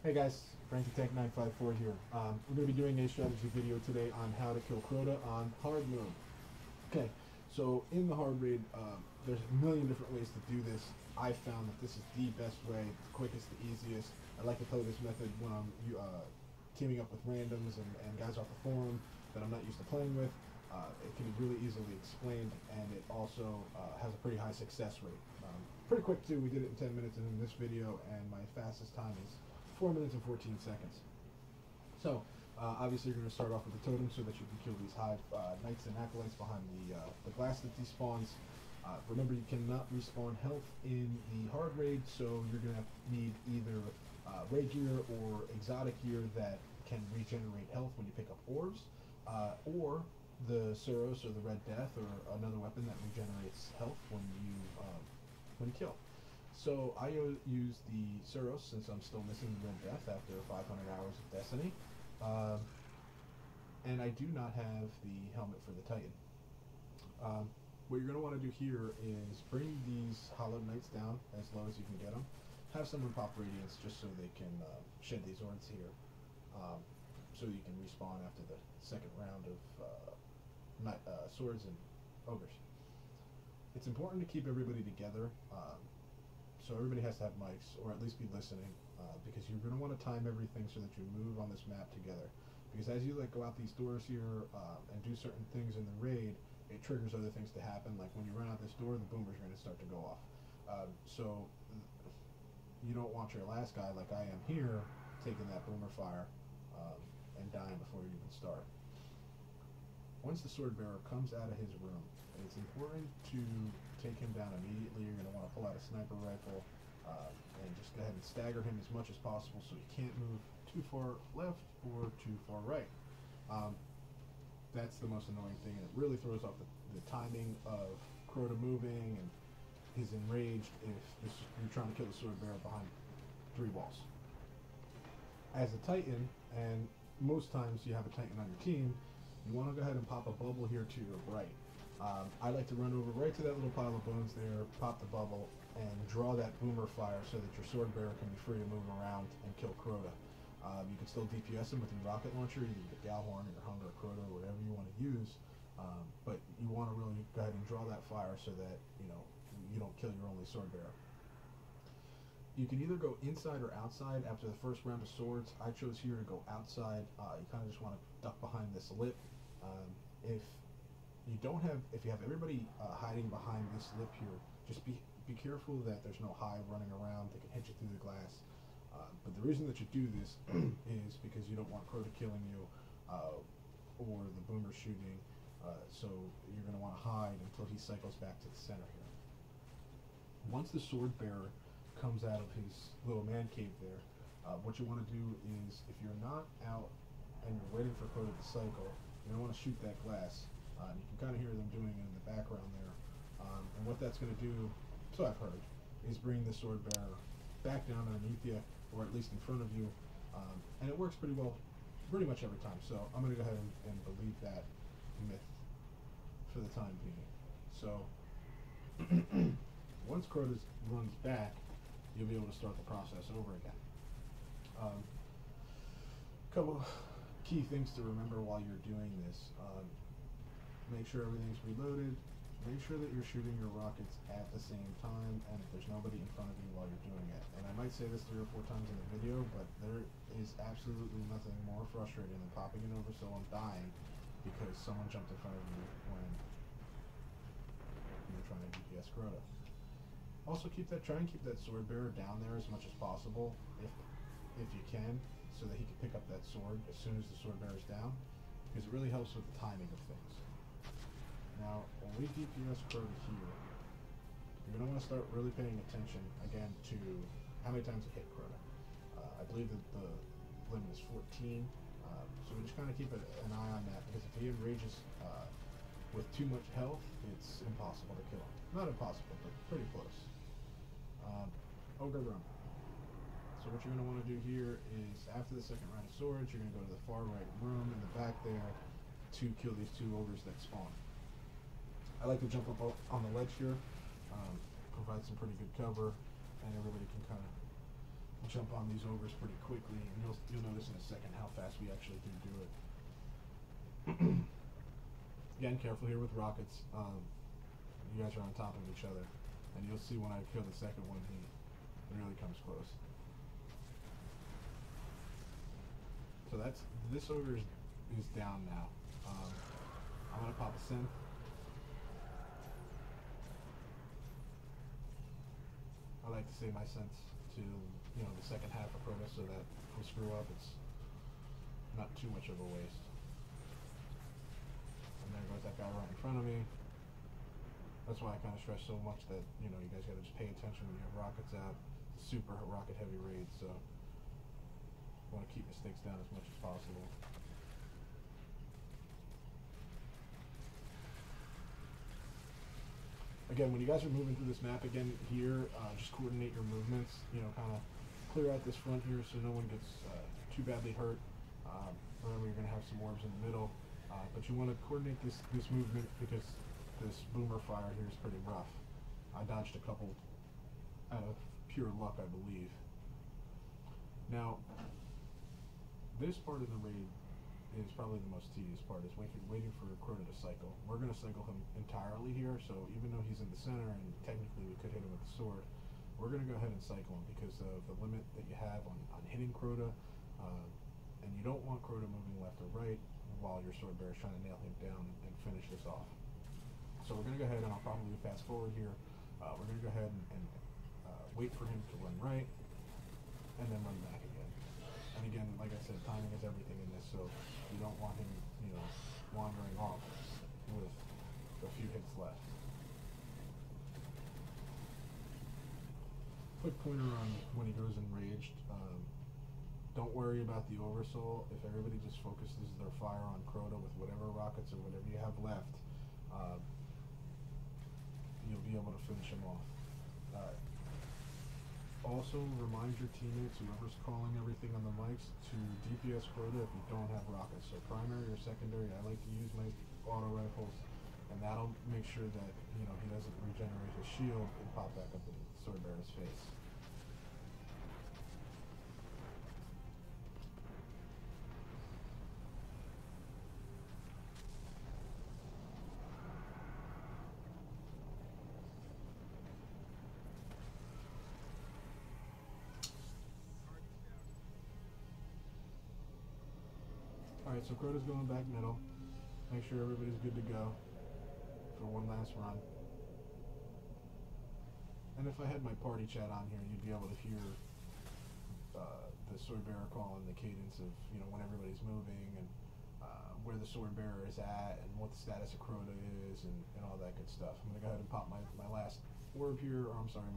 Hey guys, Frankthetank954 here. We're going to be doing a strategy video today on how to kill Crota on hard mode. Okay, so in the hard raid, there's a million different ways to do this. I found that this is the best way, the quickest, the easiest. I like to play this method when I'm teaming up with randoms and guys off the forum that I'm not used to playing with. It can be really easily explained, and it also has a pretty high success rate. Pretty quick too. We did it in 10 minutes in this video, and my fastest time is 4 minutes and 14 seconds. So, obviously you're going to start off with the totem so that you can kill these hive knights and acolytes behind the glass that despawns. Remember, you cannot respawn health in the hard raid, so you're going to need either raid gear or exotic gear that can regenerate health when you pick up orbs, or the Suros or the Red Death or another weapon that regenerates health when you kill. So I use the Suros since I'm still missing the Red Death after 500 hours of Destiny. And I do not have the helmet for the Titan. What you're going to want to do here is bring these Hollow Knights down as low as you can get them. Have someone pop Radiance just so they can shed these Ords here. So you can respawn after the second round of swords and ogres. It's important to keep everybody together. So everybody has to have mics, or at least be listening, because you're going to want to time everything so that you move on this map together. Because as you go out these doors here and do certain things in the raid, it triggers other things to happen. Like when you run out this door, the boomers are going to start to go off. So you don't want your last guy, like I am here, taking that boomer fire and dying before you even start. Once the sword bearer comes out of his room, it's important to take him down immediately. You're going to want to pull out a sniper rifle and just go ahead and stagger him as much as possible so he can't move too far left or too far right. That's the most annoying thing, and it really throws off the timing of Crota moving, and he's enraged if you're trying to kill the sword bearer behind 3 walls. As a Titan, and most times you have a Titan on your team, you want to go ahead and pop a bubble here to your right. I like to run over right to that little pile of bones there, pop the bubble, and draw that boomer fire so that your sword bearer can be free to move around and kill Crota. You can still DPS him with your rocket launcher, either the Galhorn or your Hunger or Crota or whatever you want to use, but you want to really go ahead and draw that fire so that you don't kill your only sword bearer. You can either go inside or outside after the first round of swords. I chose here to go outside. You kind of just want to duck behind this lip. If you have everybody hiding behind this lip here, just be careful that there's no hive running around that can hit you through the glass. But the reason that you do this is because you don't want Crota killing you or the boomer shooting. So you're going to want to hide until he cycles back to the center here. Once the sword bearer comes out of his little man cave there, what you want to do is, if you're not out and you're waiting for Crota to cycle, you're going to want to shoot that glass. You can kind of hear them doing it in the background there. And what that's going to do, so I've heard, is bring the sword bearer back down underneath you, or at least in front of you. And it works pretty well, pretty much every time. So I'm going to go ahead and believe that myth for the time being. So once Crota runs back, you'll be able to start the process over again. Couple key things to remember while you're doing this. Make sure everything's reloaded. Make sure that you're shooting your rockets at the same time, and if there's nobody in front of you while you're doing it. And I might say this 3 or 4 times in the video, but there is absolutely nothing more frustrating than popping it over someone dying because someone jumped in front of you when you're trying to DPS Crota. Also, try and keep that sword bearer down there as much as possible, if you can, so that he can pick up that sword as soon as the sword bearer is down, because it really helps with the timing of things. Now, when we DPS Crota here, you're going to want to start really paying attention, again, to how many times it hit Crota. I believe that the limit is 14, so we just kind of keep an eye on that, because if he enrages with too much health, it's impossible to kill him. Not impossible, but pretty close. Ogre Room. So what you're going to want to do here is, after the second round of swords, you're going to go to the far right room in the back there to kill these 2 ogres that spawn. I like to jump up on the ledge here, provide some pretty good cover, and everybody can kind of jump on these overs pretty quickly, and you'll notice in a second how fast we actually do it. Again, careful here with rockets. You guys are on top of each other, and you'll see when I kill the second one, he really comes close. So this ogre is down now. I'm gonna pop a synth. I like to save my synths to the second half of Crota, so that if we screw up, it's not too much of a waste. And there goes that guy right in front of me. That's why I kind of stress so much that you guys got to just pay attention when you have rockets out. It's a super rocket heavy raid, so I want to keep mistakes down as much as possible. Again, when you guys are moving through this map again here, just coordinate your movements. Kind of clear out this front here so no one gets too badly hurt. Remember, you're going to have some orbs in the middle, but you want to coordinate this movement because this boomer fire here is pretty rough. I dodged a couple out of pure luck, I believe. Now, this part of the raid is probably the most tedious part, is waiting for Crota to cycle. We're going to cycle him entirely here, so even though he's in the center and technically we could hit him with the sword, we're going to go ahead and cycle him because of the limit that you have on hitting Crota, and you don't want Crota moving left or right while your sword bearer is trying to nail him down and finish this off. So we're going to go ahead, and I'll probably fast forward here. We're going to go ahead and wait for him to run right, and then run back again. And again, like I said, timing is everything in this, so you don't want him, wandering off with a few hits left. Quick pointer on when he goes enraged. Don't worry about the oversoul. If everybody just focuses their fire on Crota with whatever rockets or whatever you have left, you'll be able to finish him off. Also, remind your teammates, whoever's calling everything on the mics, to DPS Crota if you don't have rockets. So primary or secondary, I like to use my auto rifles, and that'll make sure that he doesn't regenerate his shield and pop back up in the sword bearer's face. Alright, so Crota's going back middle. Make sure everybody's good to go for one last run. And if I had my party chat on here, you'd be able to hear the sword bearer calling the cadence of when everybody's moving and where the sword bearer is at and what the status of Crota is and all that good stuff. I'm gonna go ahead and pop my last orb here, or I'm sorry, my